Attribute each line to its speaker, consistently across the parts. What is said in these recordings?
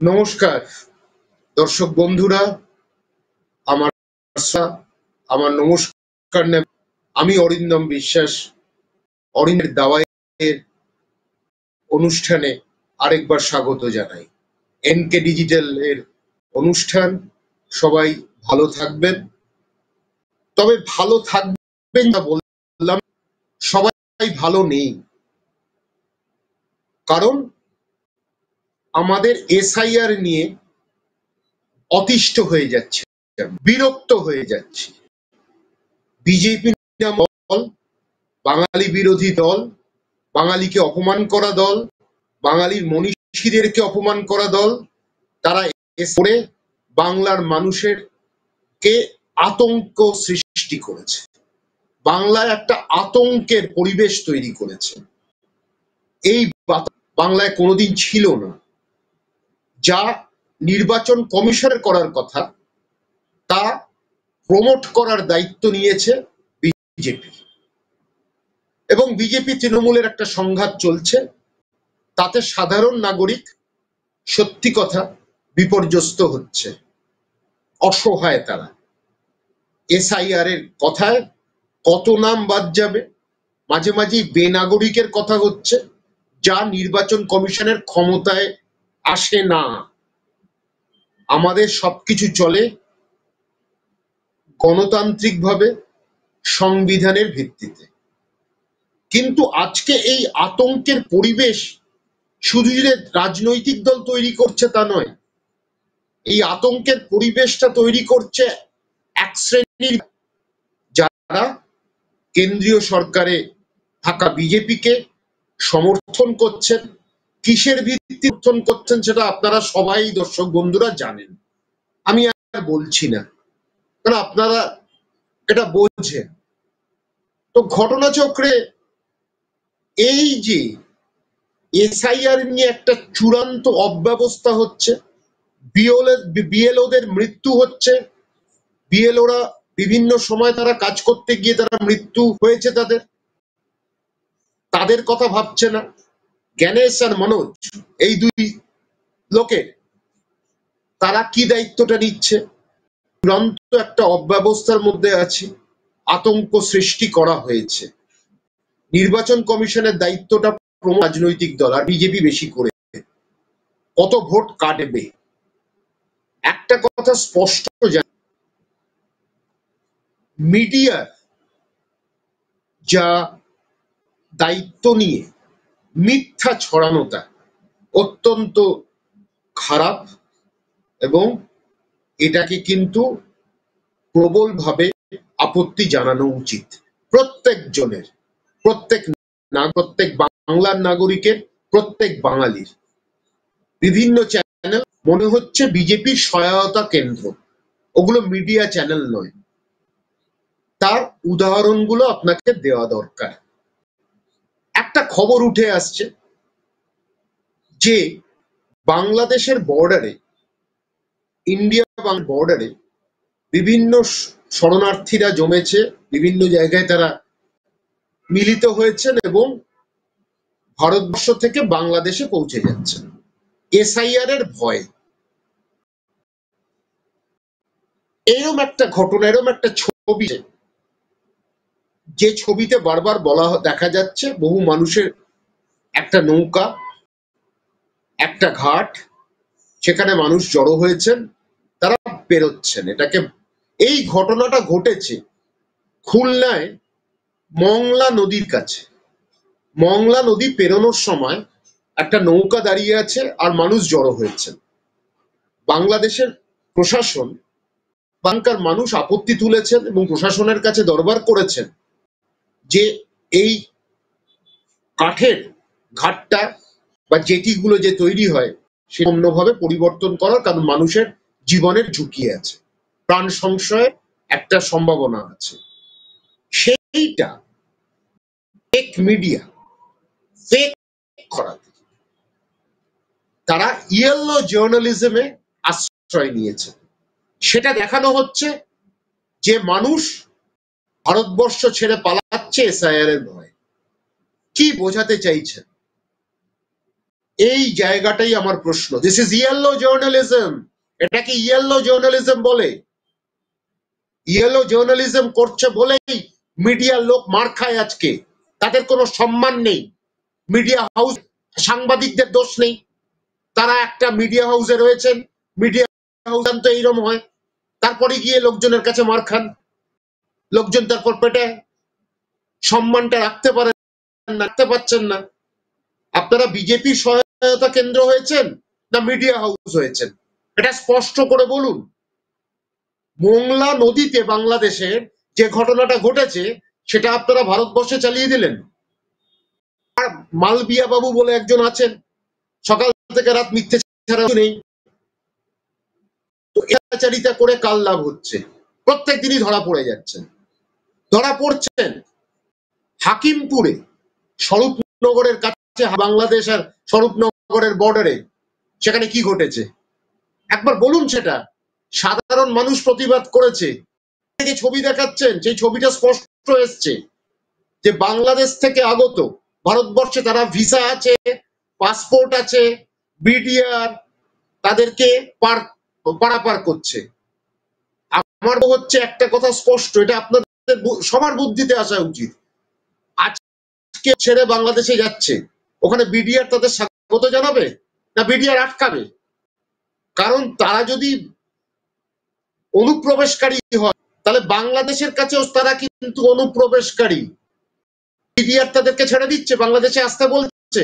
Speaker 1: নমস্কার দর্শক বন্ধুরা, আমার আমার নমস্কার আমি অরিন্দম বিশ্বাস অরিন্দের দাওয়াইয়ের অনুষ্ঠানে আরেকবার স্বাগত জানাই। এনকে ডিজিটাল এর অনুষ্ঠান। সবাই ভালো থাকবেন, তবে ভালো থাকবেন না বললাম, সবাই ভালো নেই। কারণ আমাদের এসআইআর নিয়ে অতিষ্ঠ হয়ে যাচ্ছে, বিরক্ত হয়ে যাচ্ছে। বিজেপি দল, বাঙালি বিরোধী দল, বাঙালিকে অপমান করা দল, বাঙালির মনীষীদেরকে অপমান করা দল, তারা করে বাংলার মানুষের কে আতঙ্ক সৃষ্টি করেছে, বাংলায় একটা আতঙ্কের পরিবেশ তৈরি করেছে। এই বাংলায় কোনোদিন ছিল না। যা নির্বাচন কমিশনের করার কথা তা প্রমোট করার দায়িত্ব নিয়েছে বিজেপি, এবং বিজেপি তৃণমূলের একটা সংঘাত চলছে। তাতে সাধারণ নাগরিক সত্যি কথা বিপর্যস্ত হচ্ছে, অসহায় তারা। এসআইআর এর কথায় কত নাম বাদ যাবে, মাঝে মাঝেই বেনাগরিকের কথা হচ্ছে, যা নির্বাচন কমিশনের ক্ষমতায় আসে না। আমাদের সবকিছু চলে গণতান্ত্রিকভাবে, সংবিধানের ভিত্তিতে। কিন্তু আজকে এই আতঙ্কের পরিবেশ শুধু যে রাজনৈতিক দল তৈরি করছে তা নয়, এই আতঙ্কের পরিবেশটা তৈরি করছে এক শ্রেণীর, যারা কেন্দ্রীয় সরকারে থাকা বিজেপিকে সমর্থন করছেন। কিসের ভিত্তিতে সমর্থন করছেন সেটা আপনারা সবাই দর্শক বন্ধুরা জানেন, আমি আর বলছি না, কারণ আপনারা এটা বলছেন। তো ঘটনাচক্রে এই যে এসআইআর নিয়ে একটা চূড়ান্ত অব্যবস্থা হচ্ছে, বিএলওদের মৃত্যু হচ্ছে, বিএলওরা বিভিন্ন সময় তারা কাজ করতে গিয়ে তারা মৃত্যু হয়েছে, তাদের কথা ভাবছে না। জ্ঞানেশ আর মনোজ, এই দুই লোকের, তারা কি দায়িত্বটা নিচ্ছে? চূড়ান্ত একটা অব্যবস্থার মধ্যে আছে, আতঙ্ক সৃষ্টি করা হয়েছে। নির্বাচন কমিশনের দায়িত্বটা রাজনৈতিক দল আর বিজেপি বেশি করে কত ভোট কাটবে। একটা কথা স্পষ্ট, মিডিয়ার যা দায়িত্ব নিয়ে মিথ্যা ছড়ানোটা অত্যন্ত খারাপ, এবং এটাকে কিন্তু প্রবলভাবে আপত্তি জানানো উচিত প্রত্যেকজনের, প্রত্যেক বাংলার নাগরিকের, প্রত্যেক বাঙালির। বিভিন্ন চ্যানেল মনে হচ্ছে বিজেপির সহায়তা কেন্দ্র, ওগুলো মিডিয়া চ্যানেল নয়। তার উদাহরণগুলো আপনাকে দেওয়া দরকার। একটা খবর উঠে আসছে যে বাংলাদেশের বর্ডারে, ইন্ডিয়া বর্ডারে বিভিন্ন শরণার্থীরা জমেছে, বিভিন্ন জায়গায় তারা মিলিত হয়েছেন এবং ভারতবর্ষ থেকে বাংলাদেশে পৌঁছে যাচ্ছেন এসআইআর এর ভয়ে। এরকম একটা ঘটনা, এরকম একটা ছবি, যে ছবিতে বারবার দেখা যাচ্ছে বহু মানুষের একটা নৌকা, একটা ঘাট, সেখানে মানুষ জড়ো হয়েছেন, তারা পেরোচ্ছেন। এই ঘটনাটা ঘটেছে খুলনায় মংলা নদীর কাছে। মংলা নদী পেরোনোর সময় একটা নৌকা দাঁড়িয়ে আছে আর মানুষ জড়ো হয়েছেন। বাংলাদেশের প্রশাসন, বাংলার মানুষ আপত্তি তুলেছেন এবং প্রশাসনের কাছে দরবার করেছেন যে এই কাঠের ঘাটটা বা জেটিগুলো যে তৈরি হয় সে অন্যভাবে পরিবর্তন করার, কারণ মানুষের জীবনের ঝুঁকি আছে, প্রাণ সংশয়ের একটা সম্ভাবনা আছে। সেইটা ফেক মিডিয়া, ফেক করাতে তারা ইয়েলো জার্নালিজমে আশ্রয় নিয়েছে। সেটা দেখানো হচ্ছে যে মানুষ ভারতবর্ষ ছেড়ে পালাচ্ছে এসআইআর এর ভয়ে। কি বোঝাতে চাইছেন? এই জায়গাটাই আমার প্রশ্ন। This is yellow journalism. এটাকে ইয়েলো জার্নালিজম বলে। ইয়েলো জার্নালিজম করছে বলেই মিডিয়ার লোক মার খায় আজকে। তাদের কোনো সম্মান নেই। মিডিয়া হাউস, সাংবাদিকদের দোষ নেই, তারা একটা মিডিয়া হাউসে রয়েছেন। মিডিয়া হাউস তো এইরকম হয়, তারপরে গিয়ে লোকজনের কাছে মার খান, লোকজন তারপর পেটে সম্মানটা রাখতে পারেন না, রাখতে পারছেন না। আপনারা বিজেপির সহায়তা কেন্দ্র হয়েছেন না মিডিয়া হাউস হয়েছেন? এটা স্পষ্ট করে বলুন। মোংলা নদীতে বাংলাদেশের যে ঘটনাটা ঘটেছে সেটা আপনারা ভারতবর্ষে চালিয়ে দিলেন। আর মালবিয়া বাবু বলে একজন আছেন, সকাল থেকে রাত মিথ্যে ছাড়া নেই। তো এচারিতা করে কাল লাভ হচ্ছে, প্রত্যেক দিনই ধরা পড়ে যাচ্ছেন, ধরা পড়ছেন। হাকিমপুরে, স্বরূপনগরের কাছে, বাংলাদেশ আর স্বরূপনগরের বর্ডারে, সেখানে কি ঘটেছে একবার বলুন। সেটা সাধারণ মানুষ প্রতিবাদ করেছে। যে ছবি দেখাচ্ছেন সেই ছবিটা স্পষ্ট এসছে যে বাংলাদেশ থেকে আগত, ভারতবর্ষে তারা ভিসা আছে, পাসপোর্ট আছে, বিডিআর, তাদেরকে পারাপার করছে। আমার হচ্ছে একটা কথা স্পষ্ট, এটা আপনাদের সবার বুদ্ধিতে আসা উচিত। আজকে ছেড়ে বাংলাদেশে যাচ্ছে, ওখানে বিডিআর তাদের স্বাগত জানাবে না বিডিআর আটকাবে? কারণ তারা যদি অনুপ্রবেশকারী হয় তাহলে বাংলাদেশের কাছেও তারা কিন্তু অনুপ্রবেশকারী। বিডিআর তাদেরকে ছেড়ে দিচ্ছে, বাংলাদেশে আসতে বলছে।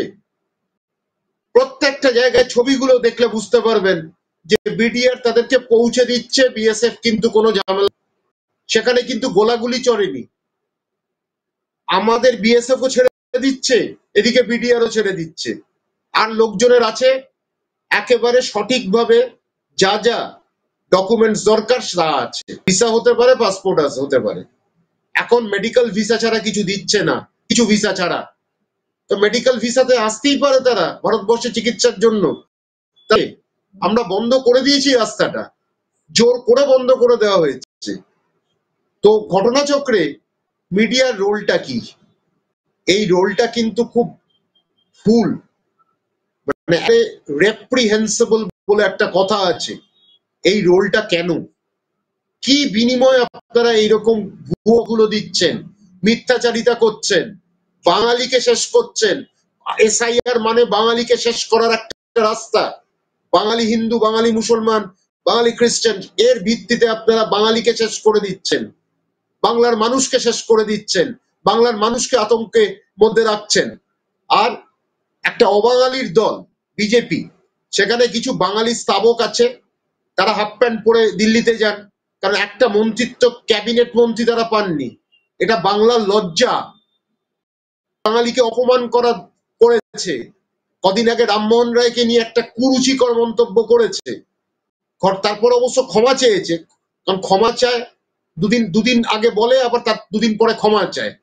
Speaker 1: প্রত্যেকটা জায়গায় ছবিগুলো দেখলে বুঝতে পারবেন যে বিডিআর তাদেরকে পৌঁছে দিচ্ছে, বিএসএফ কিন্তু কোনো ঝামেলা, সেখানে কিন্তু গোলাগুলি চড়েনি। আমাদের বিএসএফ ও ছেড়ে দিচ্ছে, এদিকে বিডিআরও ছেড়ে দিচ্ছে। আর লোকজনের আছে একেবারে সঠিকভাবে যা যা ডকুমেন্টস দরকার তা আছে, ভিসা হতে পারে, পাসপোর্ট হতে পারে। এখন মেডিকেল ভিসা ছাড়া কিছু দিচ্ছে না, কিছু ভিসা ছাড়া। তো মেডিকেল ভিসাতে আসতেই পারে তারা ভারতবর্ষে চিকিৎসার জন্য। তাই আমরা বন্ধ করে দিয়েছি রাস্তাটা, জোর করে বন্ধ করে দেওয়া হয়েছে। তো ঘটনাচক্রে মিডিয়ার রোলটা কি? এই রোলটা কিন্তু খুব ফুল, মানে রেপ্রিহেন্সিবল বলে একটা কথা আছে। এই রোলটা কেন, কি বিনিময়ে আপনারা এইরকম ভুয়োগুলো দিচ্ছেন, মিথ্যাচারিতা করছেন, বাঙালিকে শেষ করছেন? এসআইআর মানে বাঙালিকে শেষ করার একটা রাস্তা। বাঙালি হিন্দু, বাঙালি মুসলমান, বাঙালি খ্রিস্টান, এর ভিত্তিতে আপনারা বাঙালিকে শেষ করে দিচ্ছেন, বাংলার মানুষকে শেষ করে দিচ্ছেন, বাংলার মানুষকে আতঙ্কে মধ্যে রাখছেন। আর একটা অবাঙালির দল বিজেপি, সেখানে কিছু বাঙালি স্তাবক আছে, তারা হাফ প্যান্ট পরে দিল্লিতে যান, কারণ একটা মন্ত্রিত্ব, ক্যাবিনেট মন্ত্রী তারা পাননি। এটা বাংলার লজ্জা। বাঙালিকে অপমান করেছে। কদিন আগে রামমোহন রায়কে নিয়ে একটা কুরুচিকর মন্তব্য করেছে, তারপর অবশ্য ক্ষমা চেয়েছে। কারণ ক্ষমা চায়, দুদিন আগে বলে, আবার তার দুদিন পরে ক্ষমা চায়।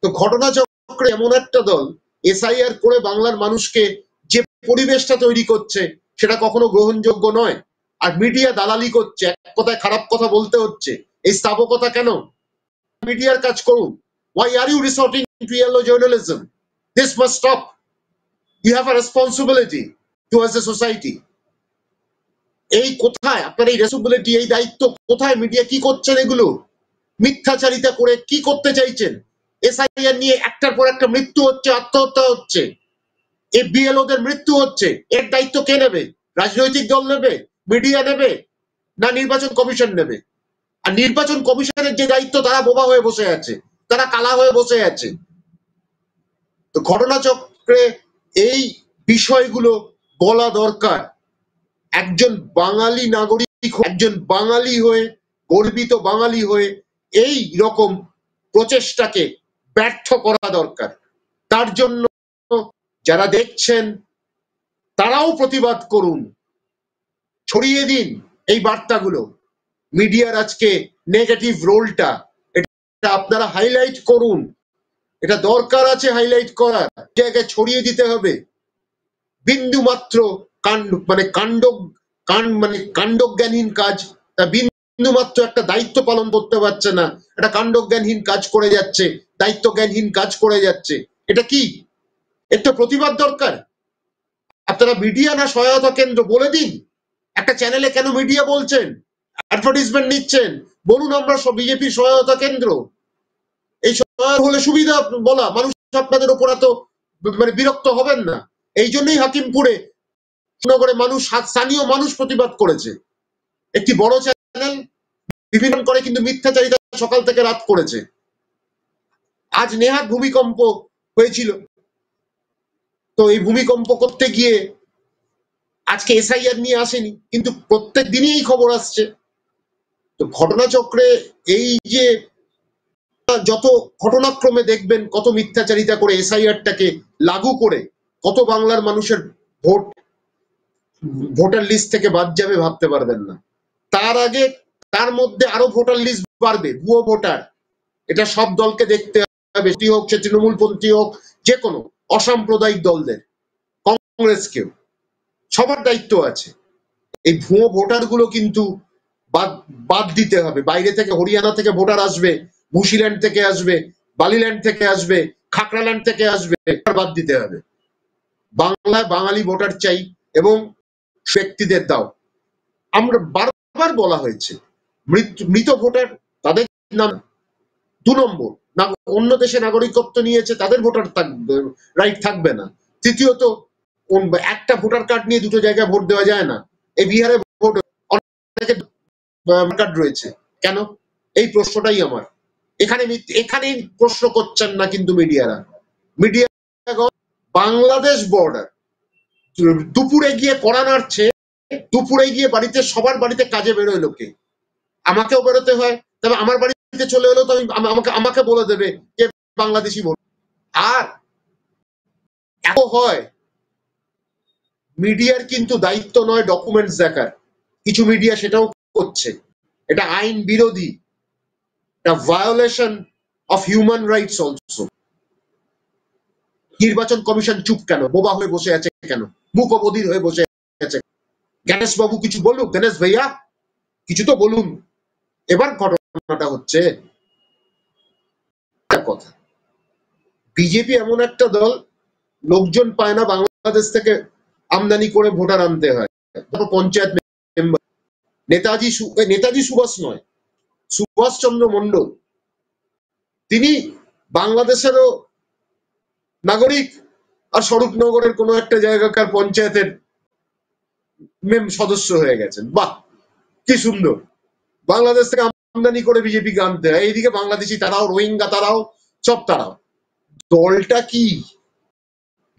Speaker 1: তো ঘটনাচক্রে এমন একটা দল এসআইআর করে বাংলার মানুষকে যে পরিবেশটা তৈরি করছে সেটা কখনো গ্রহণযোগ্য নয়। আর মিডিয়া দালালি করছে, এক কথায় খারাপ কথা বলতে হচ্ছে। এই স্থাবকতা কেন? মিডিয়ার কাজ করুন। Why are you resorting to yellow journalism? This must stop. You have a responsibility towards the society. এই কোথায় আপনার এই রেসপন্সিবিলিটি, এই দায়িত্ব কোথায়? মিডিয়া কি করছেন? এগুলো মিথ্যাচারিতা করে কি করতে চাইছেন? এসআইআর নিয়ে একটার পর একটা মৃত্যু হচ্ছে, আত্মহত্যা হচ্ছে, এই বিএলওদের মৃত্যু হচ্ছে। এর দায়িত্ব কে নেবে? রাজনৈতিক দল নেবে, মিডিয়া নেবে, না নির্বাচন কমিশন নেবে? আর নির্বাচন কমিশনের যে দায়িত্ব, তারা বোবা হয়ে বসে আছে, তারা কালা হয়ে বসে আছে। তো ঘটনাচক্রে এই বিষয়গুলো বলা দরকার। একজন বাঙালি নাগরিক, একজন বাঙালি হয়ে, গর্বিত বাঙালি হয়ে এই রকম প্রচেষ্টাকে ব্যর্থ করা দরকার। তার জন্য যারা দেখছেন তারাও প্রতিবাদ করুন, ছড়িয়ে দিন এই বার্তাগুলো। মিডিয়ার আজকে নেগেটিভ রোলটা, এটা আপনারা হাইলাইট করুন। এটা দরকার আছে হাইলাইট করার, জায়গায় ছড়িয়ে দিতে হবে। বিন্দু মাত্র কাণ্ডজ্ঞানহীন কাজ, তা বিন্দু মাত্র একটা দায়িত্ব পালন করতে পারছে না, একটা কাণ্ডজ্ঞানহীন কাজ করে যাচ্ছে, দায়িত্বজ্ঞানহীন কাজ করে যাচ্ছে। এটা কি? একটা প্রতিবাদ দরকার। আপনারা মিডিয়া না সহায়তা কেন্দ্র বলে দিন। একটা চ্যানেলে কেন মিডিয়া বলছেন, অ্যাডভার্টাইজমেন্ট নিচ্ছেন, বলুন আমরা সব বিজেপির সহায়তা কেন্দ্র। এই সহায়তা হলে সুবিধা বলা, মানুষ আপনাদের উপর এত মানে বিরক্ত হবেন না। এই জন্যই হাকিমপুরে নগরে মানুষ, স্থানীয় মানুষ প্রতিবাদ করেছে। একটি বড় চ্যানেল বিভিন্ন করে কিন্তু মিথ্যাচারিতা সকাল থেকে রাত করেছে। আজ নেহাত ভূমিকম্প হয়েছিল, তো এই ভূমিকম্প করতে গিয়ে আজকে এসআইআর নিয়ে আসেনি, কিন্তু প্রত্যেক দিনই এই খবর আসছে। তো ঘটনাচক্রে এই যে যত ঘটনাক্রমে দেখবেন কত মিথ্যাচারিতা করে এসআইআরটাকে লাগু করে কত বাংলার মানুষের ভোটার লিস্ট থেকে বাদ যাবে ভাবতে পারবেন না। তার আগে তার মধ্যে আরো ভোটার লিস্ট বাড়বে, ভুয়ো ভোটার। এটা সব দলকে দেখতে হবে, হোক সে তৃণমূলপন্থী হোক, যে কোনো অসাম্প্রদায়িক দলদের, কংগ্রেসকেও, সবার দায়িত্ব আছে। এই ভুয়ো ভোটার গুলো কিন্তু বাদ দিতে হবে। বাইরে থেকে হরিয়ানা থেকে ভোটার আসবে, মুশিল্যান্ড থেকে আসবে, বালিল্যান্ড থেকে আসবে, খাকড়াল্যান্ড থেকে আসবে, বাদ দিতে হবে। বাংলায় বাঙালি ভোটার চাই এবং ব্যক্তিদের দাও। আমরা বারবার বলা হয়েছে মৃত ভোটার তাদের নাম। 2 নম্বর, অন্য দেশে নাগরিকত্ব নিয়েছে তাদের ভোটার রাইট থাকবে না। তৃতীয়ত, একটা ভোটার কার্ড নিয়ে দুটো জায়গায় ভোট দেওয়া যায় না। এই বিহারে ভোট অনেকে কার্ড রয়েছে কেন, এই প্রশ্নটাই আমার। এখানেই প্রশ্ন করছেন না কিন্তু মিডিয়ারা। মিডিয়া বাংলাদেশ বর্ডার দুপুরে গিয়ে কড়া নাড়ছে, দুপুরে গিয়ে বাড়িতে সবার বাড়িতে কাজে বেরোয় লোকে, আমাকেও বেরোতে হয়, তবে আমার বাড়িতে চলে এলো তো আমাকে বলে দেবে যে বাংলাদেশি বল। আর এত হয়, মিডিয়ার কিন্তু দায়িত্ব নয় ডকুমেন্টস দেখার, কিছু মিডিয়া সেটাও করছে। এটা আইন বিরোধী, এটা violation of human rights also. নির্বাচন কমিশন চুপ কেন, বোবা হয়ে বসে আছে কেন, মুখ অবধির হয়ে বসে আছে? গণেশ বাবু কিছু বলুন, গণেশ ভাইয়া কিছু তো বলুন। এবার ঘটনাটা হচ্ছে কথা, বিজেপি এমন একটা দল, লোকজন পায় না, বাংলাদেশ থেকে আমদানি করে ভোটার আনতে হয়। পঞ্চায়েত মেম্বার নেতাজি সুভাষ নয়, সুভাষচন্দ্র মন্ডল, তিনি বাংলাদেশেরও নাগরিক আর স্বরূপনগরের কোনো একটা জায়গাকার পঞ্চায়েতের সদস্য হয়ে গেছেন। বাহ, কি সুন্দর। বাংলাদেশ থেকে আমদানি করে বিজেপিকে আনতে হয়, এইদিকে বাংলাদেশি তারাও, রোহিঙ্গা তারাও, সব তারাও। দলটা কি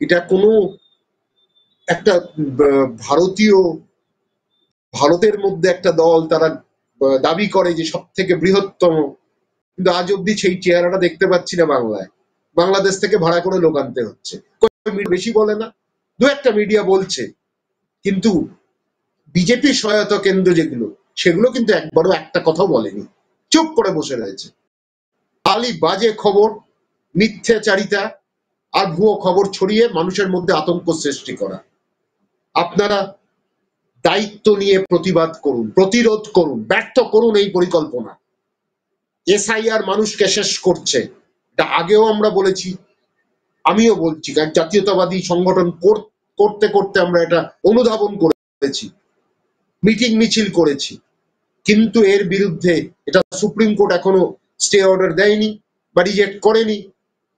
Speaker 1: এটা কোনো একটা ভারতীয়, ভারতের মধ্যে একটা দল, তারা দাবি করে যে সব থেকে বৃহত্তম, কিন্তু আজ অব্দি সেই চেহারাটা দেখতে পাচ্ছি না বাংলায়। বাংলাদেশ থেকে ভাড়া করে লোক আনতে হচ্ছে। বেশি বলে না, দু একটা মিডিয়া বলছে, কিন্তু বিজেপির সহায়তা কেন্দ্র যেগুলো, সেগুলো কিন্তু একবারও একটা কথাও বলেনি, চুপ করে বসে রয়েছে। খালি বাজে খবর, মিথ্যাচারিতা আর ভুয়ো খবর ছড়িয়ে মানুষের মধ্যে আতঙ্ক সৃষ্টি করা। আপনারা দায়িত্ব নিয়ে প্রতিবাদ করুন, প্রতিরোধ করুন, ব্যর্থ করুন এই পরিকল্পনা। এসআইআর মানুষকে শেষ করছে, এটা আগেও আমরা বলেছি, আমিও বলছি, জাতীয়তাবাদী সংগঠন করতে করতে আমরা এটা অনুধাবন করেছি, মিটিং মিছিল করেছি, কিন্তু এর বিরুদ্ধে এটা সুপ্রিম কোর্ট এখনো স্টে অর্ডার দেয়নি বা রিজেক্ট করেনি।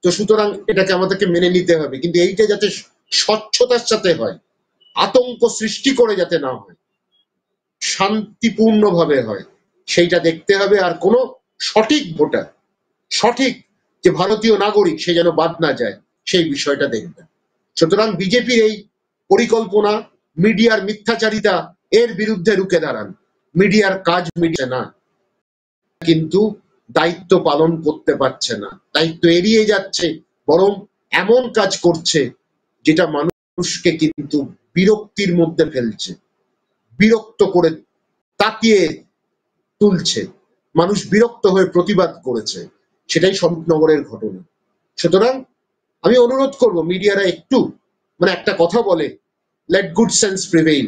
Speaker 1: তো সুতরাং এটাকে আমাদেরকে মেনে নিতে হবে, কিন্তু এইটা যাতে স্বচ্ছতার সাথে হয়, আতঙ্ক সৃষ্টি করে যাতে না হয়, শান্তিপূর্ণভাবে হয়, সেইটা দেখতে হবে। আর কোনো সঠিক ভোটার, সঠিক যে ভারতীয় নাগরিক, সে যেন বাদ না যায়, সেই বিষয়টা দেখবেন। সুতরাং বিজেপির এই পরিকল্পনা, মিডিয়ার মিথ্যাচারিতা, এর বিরুদ্ধে রুখে দাঁড়ান। মিডিয়ার কাজ মিডিয়া না, কিন্তু দায়িত্ব পালন করতে পারছে না, দায়িত্ব এড়িয়ে যাচ্ছে, বরং এমন কাজ করছে যেটা মানুষকে কিন্তু বিরক্তির মধ্যে ফেলছে, বিরক্ত করে তাকিয়ে তুলছে। মানুষ বিরক্ত হয়ে প্রতিবাদ করেছে, সেটাই স্বরূপনগরের ঘটনা। সুতরাং আমি অনুরোধ করব মিডিয়ারা একটু, মানে একটা কথা বলে, লেট গুড সেন্স প্রিভেইল।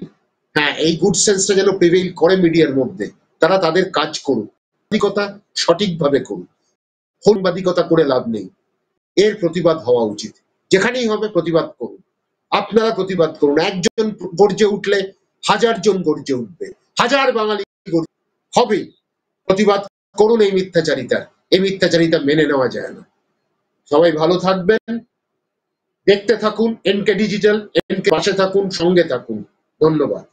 Speaker 1: হ্যাঁ, এই গুড সেন্সটা যেন প্রিভেইল করে মিডিয়ার মধ্যে, তারা তাদের কাজ করুক, সাংবাদিকতা সঠিকভাবে করুক, সাংবাদিকতা করে লাভ নেই, এর প্রতিবাদ হওয়া উচিত। যেখানেই হবে প্রতিবাদ করুন, আপনারা প্রতিবাদ করুন। একজন গর্জে উঠলে 1000 জন গর্জে উঠবে, 1000 বাঙালি হবে। প্রতিবাদ করুন এই মিথ্যাচারিতা। এই মিথ্যাচারিতা মেনে নেওয়া যায় না। সবাই ভালো থাকবেন, দেখতে থাকুন এনকে ডিজিটাল, এনকে পাশে থাকুন, সঙ্গে থাকুন। ধন্যবাদ।